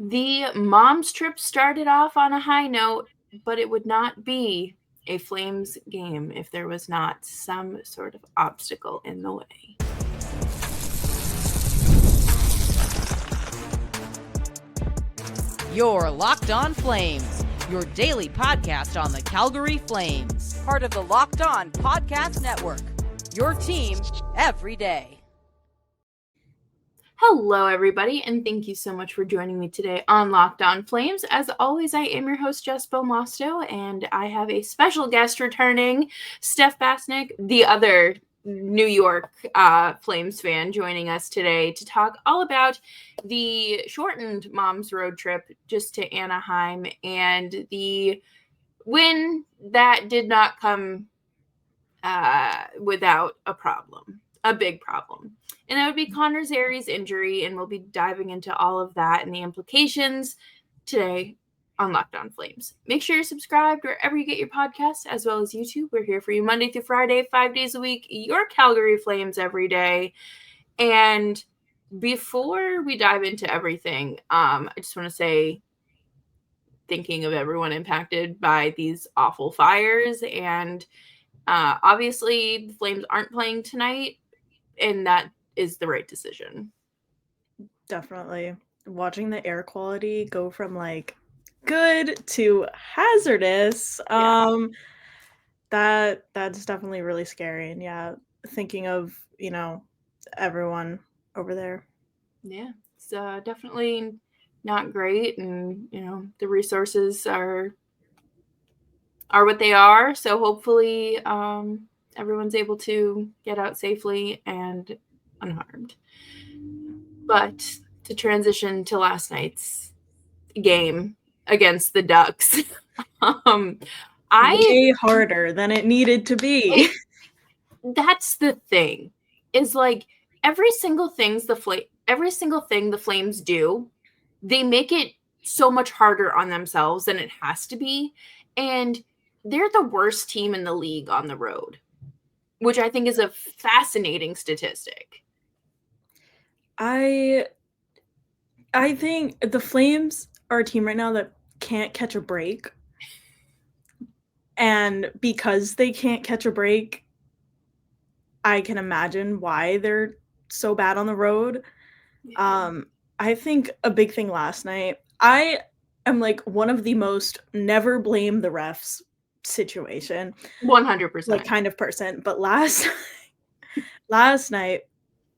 The mom's trip started off on a high note, but it would not be a Flames game if there was not some sort of obstacle in the way. You're Locked On Flames, your daily podcast on the Calgary Flames. Part of the Locked On Podcast Network, your team every day. Hello, everybody, and thank you so much for joining me today on Locked On Flames. As always, I am your host, Belmosto, and I have a special guest returning, Stef Bastinck, the other New York Flames fan, joining us today to talk all about the shortened mom's road trip just to Anaheim and the win that did not come without a big problem. And that would be Connor Zary's injury, and we'll be diving into all of that and the implications today on Locked On Flames. Make sure you're subscribed wherever you get your podcasts, as well as YouTube. We're here for you Monday through Friday, 5 days a week, your Calgary Flames every day. And before we dive into everything, I just want to say, thinking of everyone impacted by these awful fires, and obviously the Flames aren't playing tonight, and that is the right decision. Definitely. Watching the air quality go from like good to hazardous, that's definitely really scary. And yeah, thinking of, everyone over there. Yeah, it's definitely not great, and the resources are what they are, so hopefully everyone's able to get out safely and unharmed. But to transition to last night's game against the Ducks, way harder than it needed to be. That's the thing, is like every single thing the Flames do, they make it so much harder on themselves than it has to be, and they're the worst team in the league on the road, which I think is a fascinating statistic. I think the Flames are a team right now that can't catch a break. And because they can't catch a break, I can imagine why they're so bad on the road. Yeah. I think a big thing last night, I am like one of the most never blame the refs situation. 100%. Like kind of person. But last night,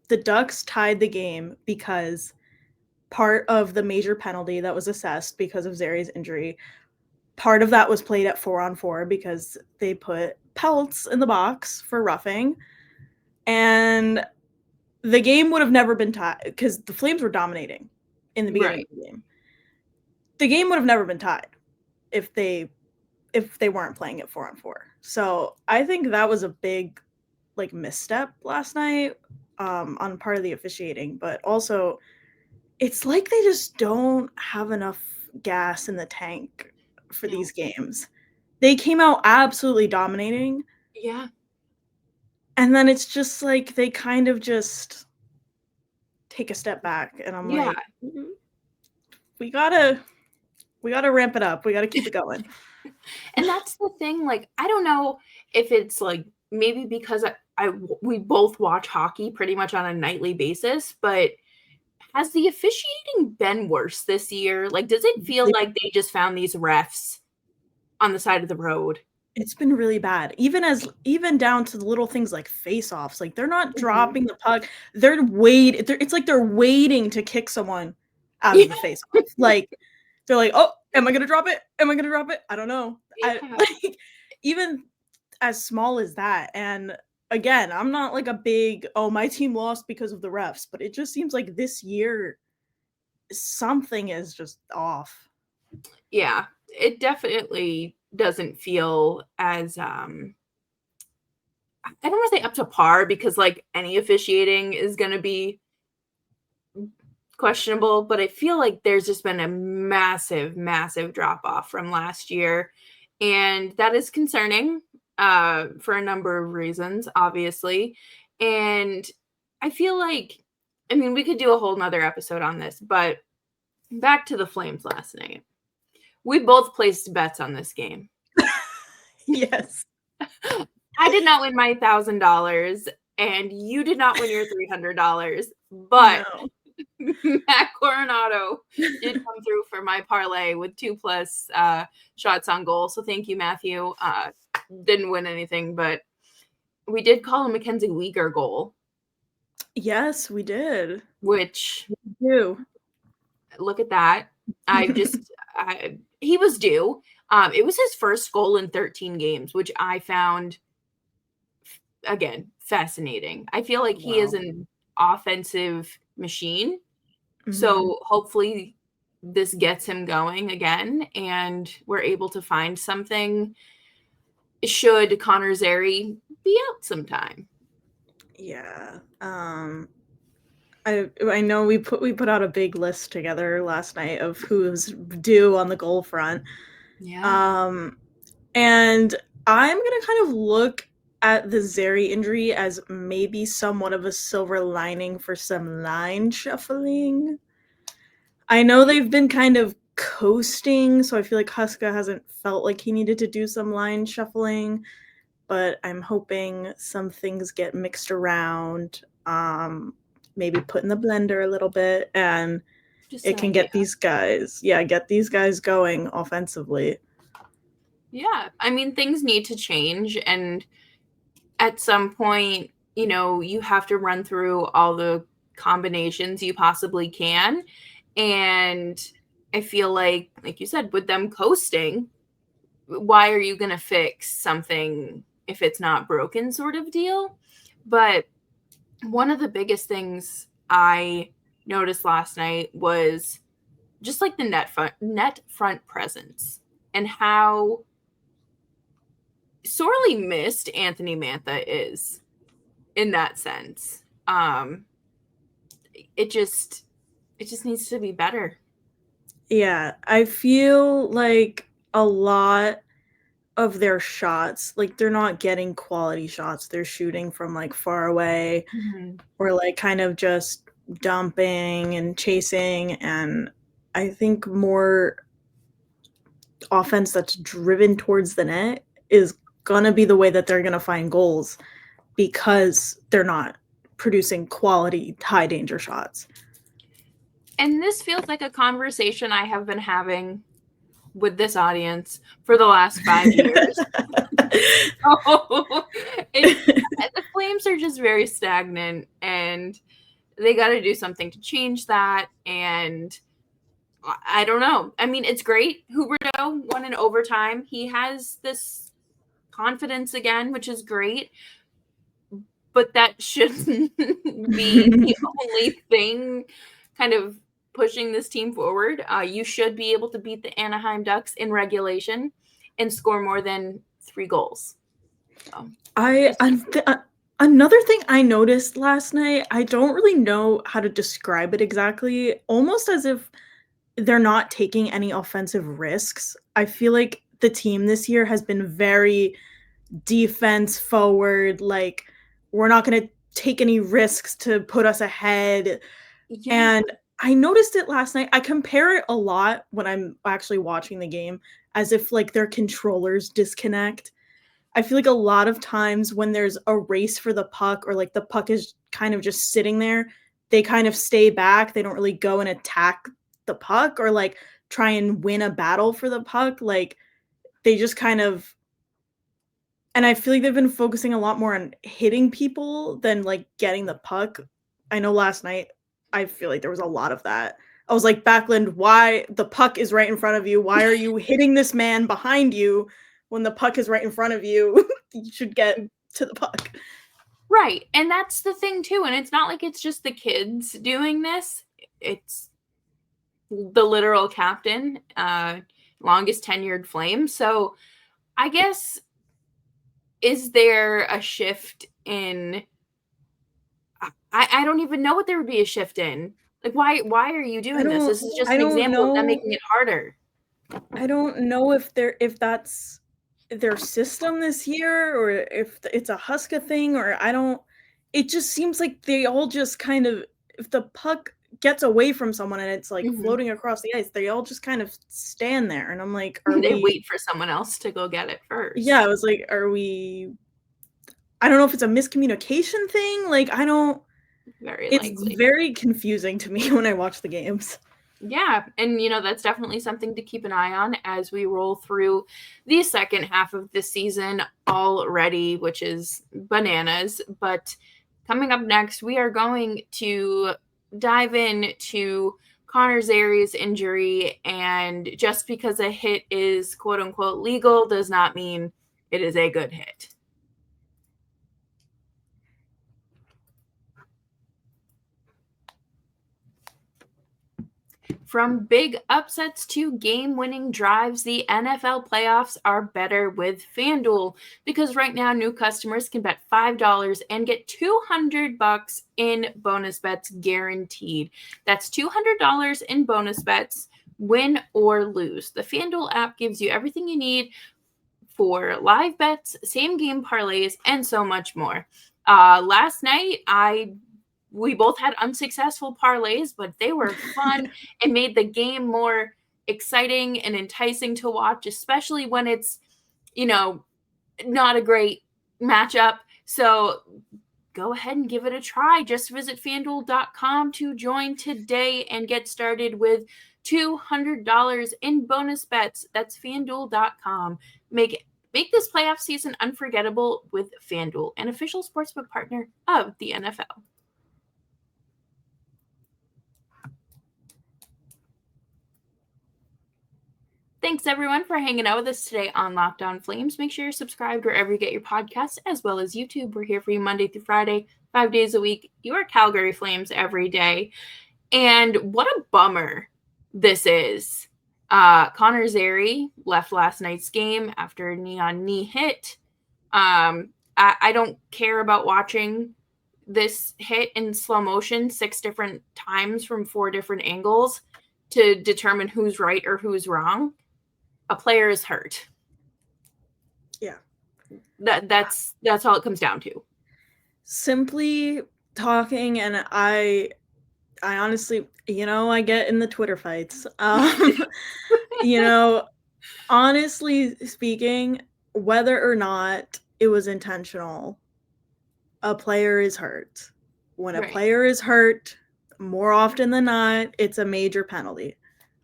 the Ducks tied the game because part of the major penalty that was assessed because of Zary's injury, part of that was played at 4-on-4 because they put pelts in the box for roughing. And the game would have never been tied because the Flames were dominating in the beginning of the game. The game would have never been tied if they weren't playing at 4-on-4. So I think that was a big like misstep last night on part of the officiating, but also it's like they just don't have enough gas in the tank for these games. They came out absolutely dominating. Yeah. And then it's just like they kind of just take a step back, and I'm like, we gotta ramp it up. We gotta keep it going. And that's the thing. Like, I don't know if it's like maybe because we both watch hockey pretty much on a nightly basis, but has the officiating been worse this year? Like, does it feel like they just found these refs on the side of the road? It's been really bad. Even down to the little things like face-offs. Like, they're not dropping the puck. It's like they're waiting to kick someone out of the face-off. Like, they're like, oh, am I going to drop it? Am I going to drop it? I don't know. Like, even as small as that. And again, I'm not like a big, my team lost because of the refs, but it just seems like this year something is just off. Yeah, it definitely doesn't feel as I don't want to say up to par, because like any officiating is going to be questionable, but I feel like there's just been a massive drop off from last year, and that is concerning for a number of reasons, obviously. And I feel like, I mean, we could do a whole nother episode on this, but back to the Flames last night. We both placed bets on this game. Yes. I did not win my $1,000, and you did not win your $300. But Matt Coronado did come through for my parlay with 2+ shots on goal. So thank you, Matthew. Didn't win anything, but we did call a Mackenzie Weegar goal. Yes, we did. Which do. Look at that. He was due. It was his first goal in 13 games, which I found, again, fascinating. I feel like he is an offensive machine. Mm-hmm. So hopefully this gets him going again, and we're able to find something should Connor Zary be out sometime. Yeah. I know we put out a big list together last night of who's due on the goal front. Yeah. And I'm gonna kind of look at the Zary injury as maybe somewhat of a silver lining for some line shuffling. I know they've been kind of coasting, so I feel like Huska hasn't felt like he needed to do some line shuffling, but I'm hoping some things get mixed around, maybe put in the blender a little bit, and it can get these guys going offensively. Yeah, I mean, things need to change, and at some point, you have to run through all the combinations you possibly can. And I feel like you said, with them coasting, why are you going to fix something if it's not broken, sort of deal? But one of the biggest things I noticed last night was just like the net front presence and how sorely missed Anthony Mantha is in that sense. It just needs to be better. Yeah, I feel like a lot of their shots, like, they're not getting quality shots. They're shooting from like far away, or like kind of just dumping and chasing, and I think more offense that's driven towards the net is gonna be the way that they're gonna find goals, because they're not producing quality high danger shots. And this feels like a conversation I have been having with this audience for the last 5 years. The Flames are just very stagnant, and they got to do something to change that. And I don't know. I mean, it's great. Huberdeau won in overtime. He has this confidence again, which is great. But that shouldn't be the only thing kind of pushing this team forward. You should be able to beat the Anaheim Ducks in regulation and score more than 3 goals. So, another thing I noticed last night, I don't really know how to describe it exactly, almost as if they're not taking any offensive risks. I feel like the team this year has been very defense forward, like, we're not going to take any risks to put us ahead. Yeah. And I noticed it last night. I compare it a lot when I'm actually watching the game, as if like their controllers disconnect. I feel like a lot of times when there's a race for the puck, or like the puck is kind of just sitting there, they kind of stay back. They don't really go and attack the puck or like try and win a battle for the puck. Like, they just kind of, and I feel like they've been focusing a lot more on hitting people than like getting the puck. I know last night, I feel like there was a lot of that. I was like, Backlund, why? The puck is right in front of you. Why are you hitting this man behind you when the puck is right in front of you? You should get to the puck. Right. And that's the thing too. And it's not like it's just the kids doing this. It's the literal captain, longest tenured Flame. So I guess, is there a shift in, I don't even know what there would be a shift in. Like, why are you doing this? This is just an example of them making it harder. I don't know if that's their system this year, or if it's a Huska thing, or it just seems like they all just kind of, if the puck gets away from someone and it's like Mhm. floating across the ice, they all just kind of stand there. And I'm like, They wait for someone else to go get it first. Yeah, I was like, I don't know if it's a miscommunication thing. Like, Very it's likely. very confusing to me when I watch the games. Yeah, and that's definitely something to keep an eye on as we roll through the second half of the season already, which is bananas. But coming up next, we are going to dive into Connor Zary's injury, and just because a hit is quote unquote legal does not mean it is a good hit. From big upsets to game-winning drives, the NFL playoffs are better with FanDuel, because right now new customers can bet $5 and get $200 in bonus bets guaranteed. That's $200 in bonus bets, win or lose. The FanDuel app gives you everything you need for live bets, same game parlays, and so much more. Last night, we both had unsuccessful parlays, but they were fun and made the game more exciting and enticing to watch, especially when it's, not a great matchup. So go ahead and give it a try. Just visit fanduel.com to join today and get started with $200 in bonus bets. That's fanduel.com. Make this playoff season unforgettable with FanDuel, an official sportsbook partner of the NFL. Thanks, everyone, for hanging out with us today on Locked On Flames. Make sure you're subscribed wherever you get your podcasts, as well as YouTube. We're here for you Monday through Friday, 5 days a week. Your Calgary Flames every day. And what a bummer this is. Connor Zary left last night's game after a knee-on-knee hit. I don't care about watching this hit in slow motion 6 different times from 4 different angles to determine who's right or who's wrong. A player is hurt. Yeah. That's all it comes down to. Simply talking, and I honestly, I get in the Twitter fights. Honestly speaking, whether or not it was intentional, a player is hurt. When a player is hurt, more often than not, it's a major penalty.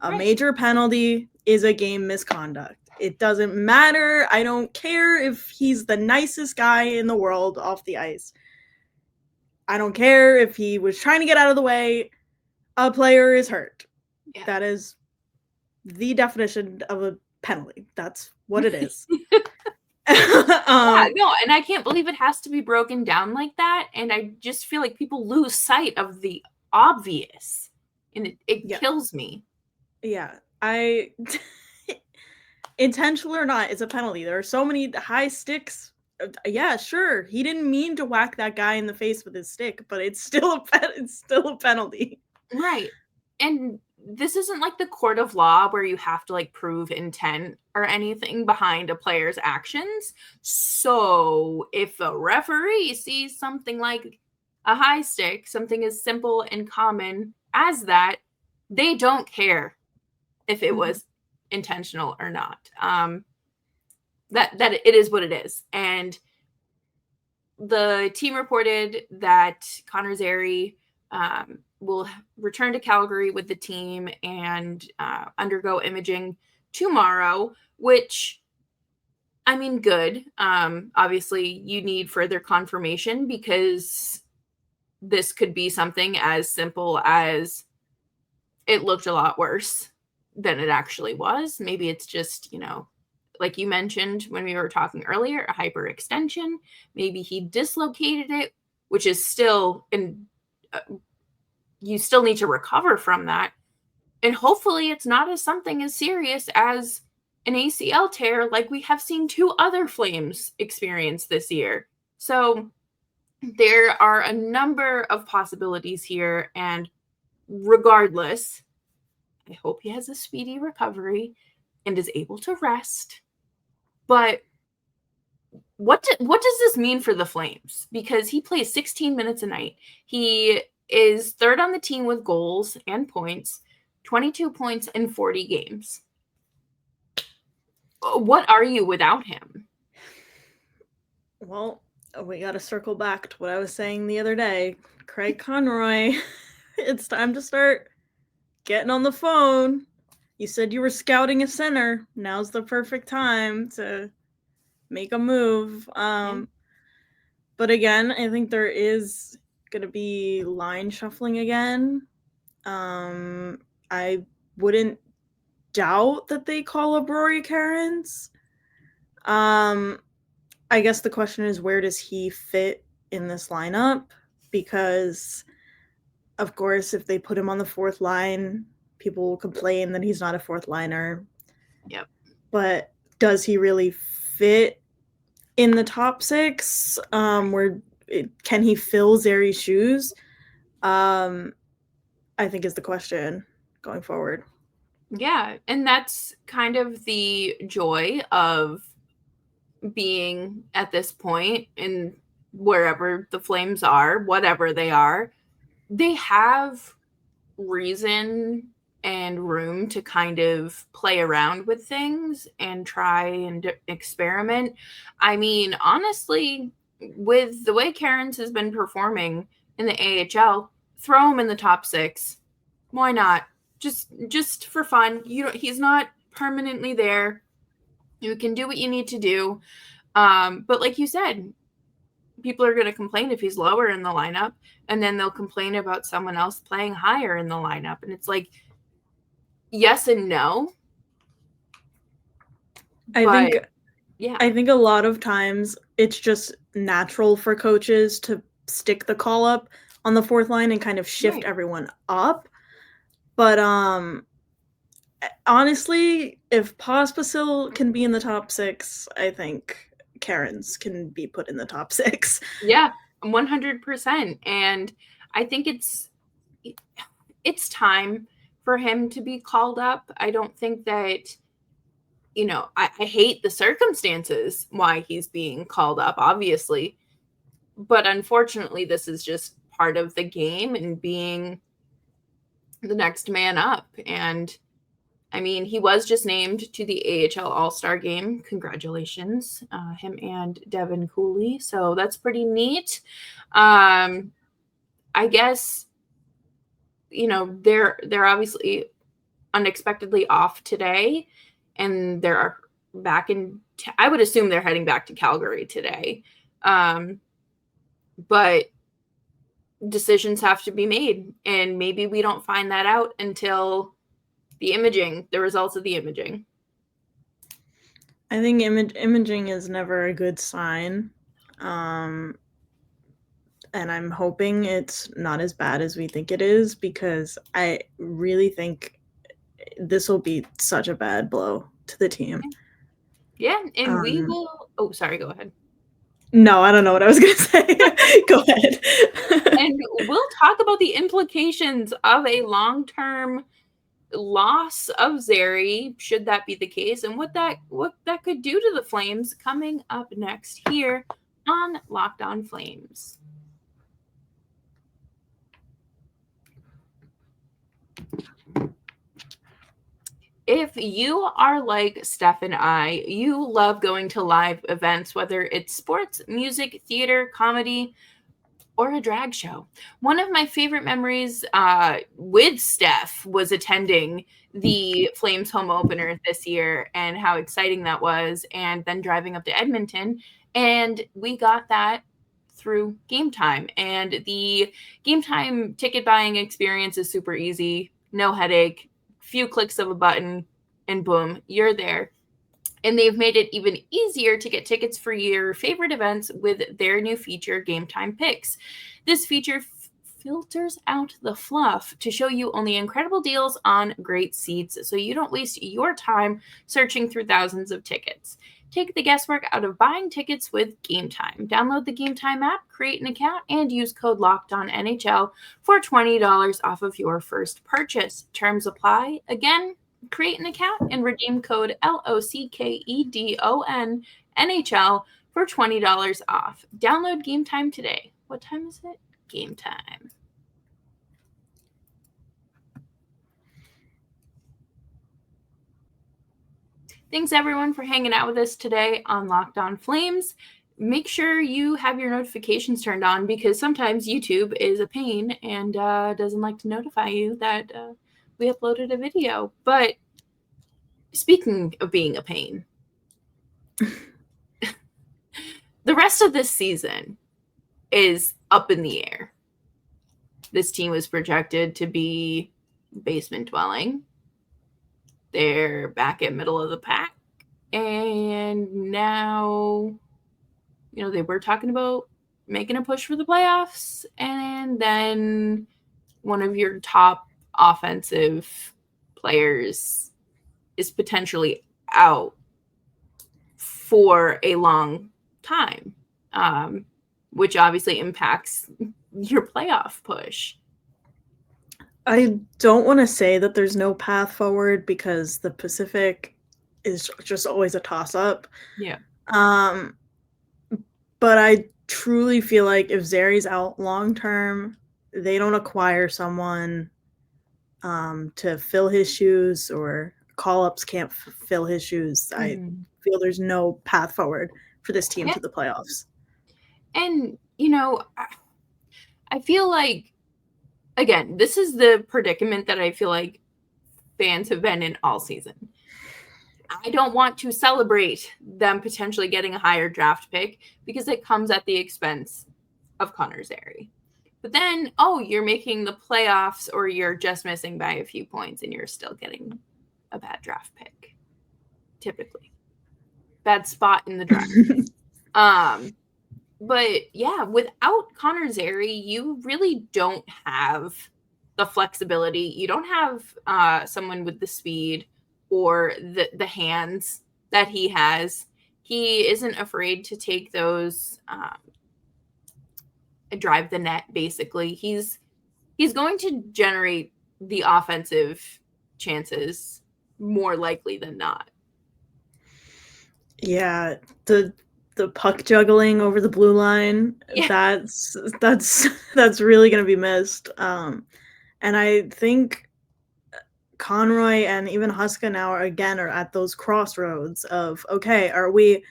A major penalty is a game misconduct. It doesn't matter. I don't care if he's the nicest guy in the world off the ice. I don't care if he was trying to get out of the way. A player is hurt. Yeah. That is the definition of a penalty. That's what it is. Yeah, no, and I can't believe it has to be broken down like that. And I just feel like people lose sight of the obvious, and it kills me. Yeah, intentional or not, it's a penalty. There are so many high sticks. Yeah, sure, he didn't mean to whack that guy in the face with his stick, but it's still a penalty. Right. And this isn't like the court of law where you have to like prove intent or anything behind a player's actions. So if a referee sees something like a high stick, something as simple and common as that, they don't care if it was intentional or not. That it is what it is. And the team reported that Connor Zary will return to Calgary with the team and undergo imaging tomorrow, which, I mean, good. Obviously, you need further confirmation because this could be something as simple as it looked a lot worse than it actually was. Maybe it's just, like you mentioned when we were talking earlier, a hyperextension. Maybe he dislocated it, which is still you still need to recover from that. And hopefully it's not as something as serious as an ACL tear like we have seen 2 other Flames experience this year. So there are a number of possibilities here, and regardless, I hope he has a speedy recovery and is able to rest. But what does this mean for the Flames? Because he plays 16 minutes a night. He is third on the team with goals and points, 22 points in 40 games. What are you without him? Well, we got to circle back to what I was saying the other day. Craig Conroy, it's time to start getting on the phone. You said you were scouting a center. Now's the perfect time to make a move. But again, I think there is going to be line shuffling again. I wouldn't doubt that they call up Rory Cairns. I guess the question is, where does he fit in this lineup? Because, of course, if they put him on the fourth line, people will complain that he's not a fourth liner. Yep. But does he really fit in the top six? Can he fill Zary's shoes? I think is the question going forward. Yeah, and that's kind of the joy of being at this point in wherever the Flames are, whatever they are. They have reason and room to kind of play around with things and try and experiment. I mean, honestly, with the way Cairns has been performing in the AHL, throw him in the top six. Why not? Just for fun. He's not permanently there. You can do what you need to do. But like you said, people are going to complain if he's lower in the lineup, and then they'll complain about someone else playing higher in the lineup. And it's like, yes and no. I think a lot of times it's just natural for coaches to stick the call up on the fourth line and kind of shift everyone up. But honestly, if Pospisil can be in the top six, I think Cairns can be put in the top six. Yeah, 100%. And I think it's time for him to be called up. I don't think that, I hate the circumstances why he's being called up, obviously. But unfortunately, this is just part of the game and being the next man up. And I mean, he was just named to the AHL All-Star game. Congratulations, him and Devin Cooley. So that's pretty neat. I guess, they're obviously unexpectedly off today, and they're back I would assume they're heading back to Calgary today. But decisions have to be made, and maybe we don't find that out until the results of the imaging. I think imaging is never a good sign. And I'm hoping it's not as bad as we think it is, because I really think this will be such a bad blow to the team. Yeah, and we will... Oh, sorry, go ahead. No, I don't know what I was going to say. Go ahead. And we'll talk about the implications of a long-term loss of Zary, should that be the case, and what that could do to the Flames, coming up next here on Locked On Flames. If you are like Steph and I, you love going to live events, whether it's sports, music, theater, comedy, or a drag show. One of my favorite memories with Steph was attending the Flames home opener this year, and how exciting that was, and then driving up to Edmonton. And we got that through Game Time. And the Game Time ticket buying experience is super easy, no headache, few clicks of a button, and boom, you're there. And they've made it even easier to get tickets for your favorite events with their new feature, Game Time Picks. This feature filters out the fluff to show you only incredible deals on great seats, so you don't waste your time searching through thousands of tickets. Take the guesswork out of buying tickets with Game Time. Download the Game Time app, create an account, and use code LOCKEDONNHL for $20 off of your first purchase. Terms apply. Again, create an account and redeem code LOCKEDONNHL for $20 off. Download Game Time today. What time is it? Game time. Thanks everyone for hanging out with us today on Locked On Flames. Make sure you have your notifications turned on because sometimes YouTube is a pain and doesn't like to notify you that we uploaded a video. But speaking of being a pain, the rest of this season is up in the air. This team was projected to be basement dwelling. They're back at middle of the pack. And now, they were talking about making a push for the playoffs. And then one of your top offensive players is potentially out for a long time, which obviously impacts your playoff push. I don't want to say that there's no path forward because the Pacific is just always a toss-up. Yeah. But I truly feel like if Zary's out long-term, they don't acquire someone to fill his shoes, or call-ups can't fill his shoes. I feel there's no path forward for this team to the playoffs. And, I feel like, again, this is the predicament that I feel like fans have been in all season. I don't want to celebrate them potentially getting a higher draft pick because it comes at the expense of Connor Zary. But then, you're making the playoffs or you're just missing by a few points and you're still getting a bad draft pick. Typically. Bad spot in the draft. But yeah, without Connor Zary, you really don't have the flexibility. You don't have someone with the speed or the hands that he has. He isn't afraid to take those drive the net, basically. He's going to generate the offensive chances more likely than not. Yeah, the puck juggling over the blue line, that's really going to be missed. And I think Conroy and even Huska now are at those crossroads of, okay, are we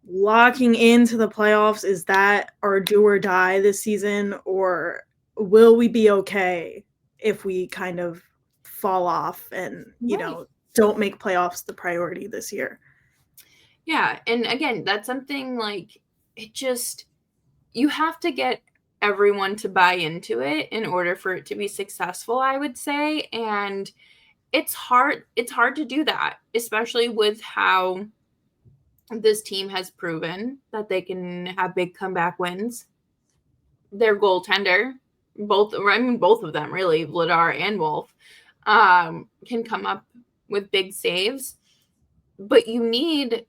locking into the playoffs? Is that our do or die this season? Or will we be okay if we kind of fall off and, don't make playoffs the priority this year? Yeah, and again, that's something you have to get everyone to buy into it in order for it to be successful, I would say. And it's hard to do that, especially with how this team has proven that they can have big comeback wins. Their goaltender, both of them really, Vladar and Wolf, can come up with big saves. But you need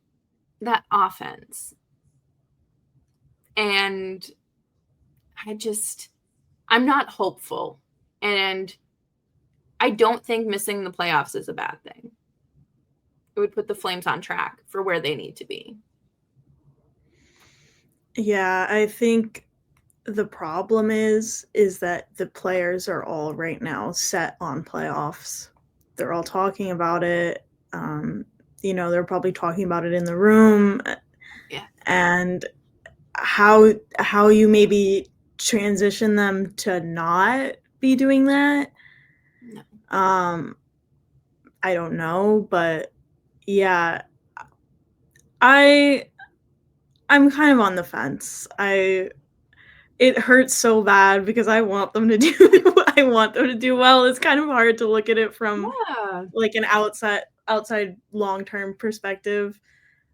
that offense. And I'm not hopeful. And I don't think missing the playoffs is a bad thing. It would put the Flames on track for where they need to be. Yeah, I think the problem is that the players are all right now set on playoffs. They're all talking about it. They're probably talking about it in the room. Yeah. And how you maybe transition them to not be doing that. No. I don't know, but yeah, I'm kind of on the fence. It hurts so bad because I want them to do well. It's kind of hard to look at it from like an outside long-term perspective.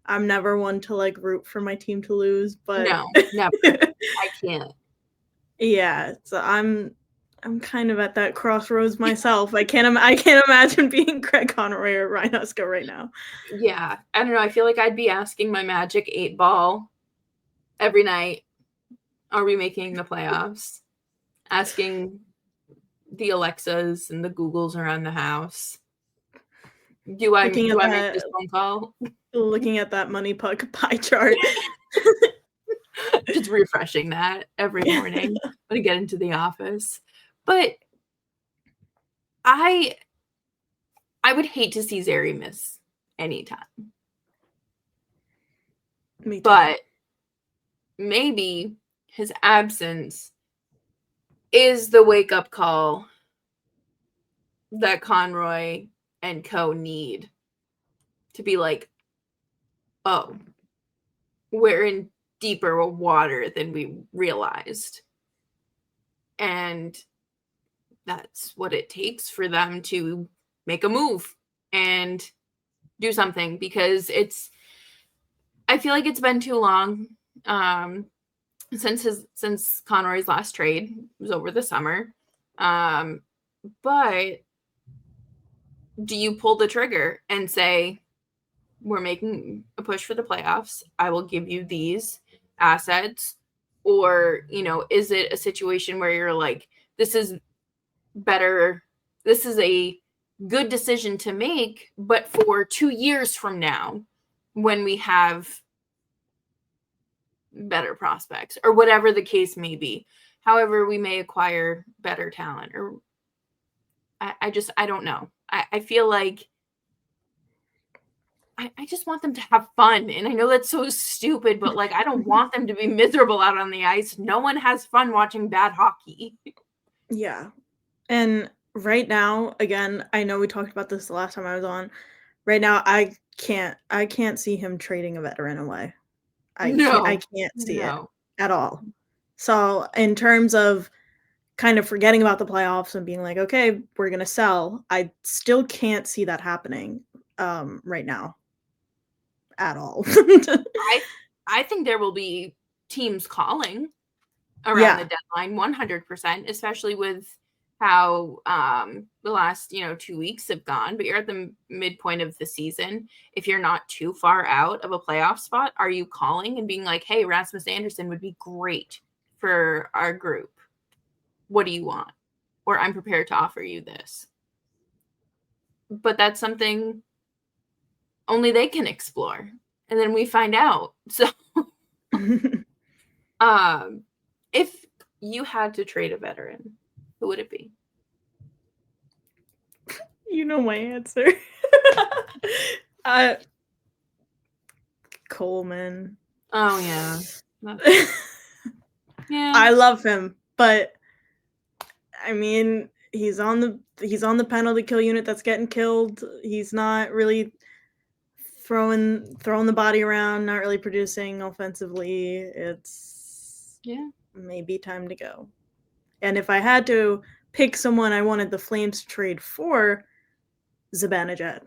I'm never one to root for my team to lose, but no, never. I can't. Yeah, so I'm kind of at that crossroads myself. I can't imagine being Craig Conroy or Ryan Huska right now. Yeah, I don't know. I feel like I'd be asking my magic 8-ball every night, are we making the playoffs? Asking the Alexas and the Googles around the house. Do I make this phone call? Looking at that money puck pie chart. Just refreshing that every morning when I get into the office. But I would hate to see Zary miss anytime. Me too. But maybe his absence is the wake-up call that Conroy and co need to be like, oh, we're in deeper water than we realized. And that's what it takes for them to make a move and do something, because I feel like it's been too long since Conroy's last trade. It was over the summer. But do you pull the trigger and say, we're making a push for the playoffs, I will give you these assets? Or, is it a situation where you're like, this is better, this is a good decision to make, but for 2 years from now, when we have better prospects, or whatever the case may be, however we may acquire better talent, or I don't know. I feel like I just want them to have fun. And I know that's so stupid, but like, I don't want them to be miserable out on the ice. No one has fun watching bad hockey. Yeah. And right now, again, I know we talked about this the last time I was on. Right now, I can't see him trading a veteran away. I can't see it at all. So in terms of kind of forgetting about the playoffs and being like, okay, we're gonna sell, I still can't see that happening right now at all. I think there will be teams calling around the deadline 100%, especially with how the last 2 weeks have gone. But you're at the midpoint of the season. If you're not too far out of a playoff spot, are you calling and being like, hey, Rasmus Andersson would be great for our group, what do you want? Or I'm prepared to offer you this. But that's something only they can explore, and then we find out. So if you had to trade a veteran, who would it be? You know my answer. Coleman. Oh yeah. Yeah. I love him, but I mean, he's on the penalty kill unit that's getting killed. He's not really throwing the body around, not really producing offensively. It's maybe time to go. And if I had to pick someone I wanted the Flames to trade for, Zibanejad.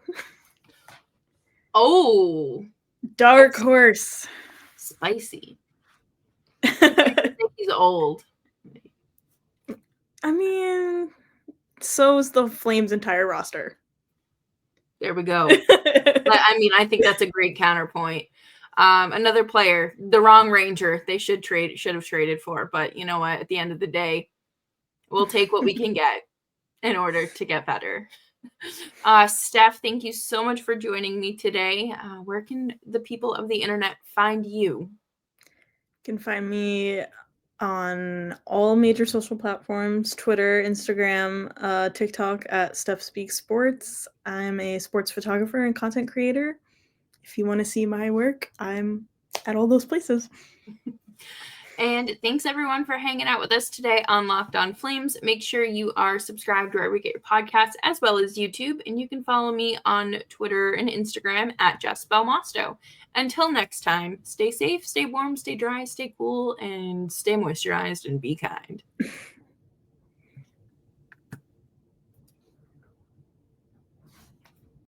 Oh, dark horse. Spicy. I think he's old. I mean, so is the Flames' entire roster. There we go. I mean, I think that's a great counterpoint. Another player, the wrong Ranger, they should have traded for. But you know what? At the end of the day, we'll take what we can get in order to get better. Steph, thank you so much for joining me today. Where can the people of the internet find you? You can find me on all major social platforms: Twitter, Instagram, TikTok at Steph Speaks Sports. I'm a sports photographer and content creator. If you want to see my work, I'm at all those places. And thanks everyone for hanging out with us today on Locked On Flames. Make sure you are subscribed wherever you get your podcasts, as well as YouTube. And you can follow me on Twitter and Instagram at Just Belmosto. Until next time, stay safe, stay warm, stay dry, stay cool, and stay moisturized and be kind.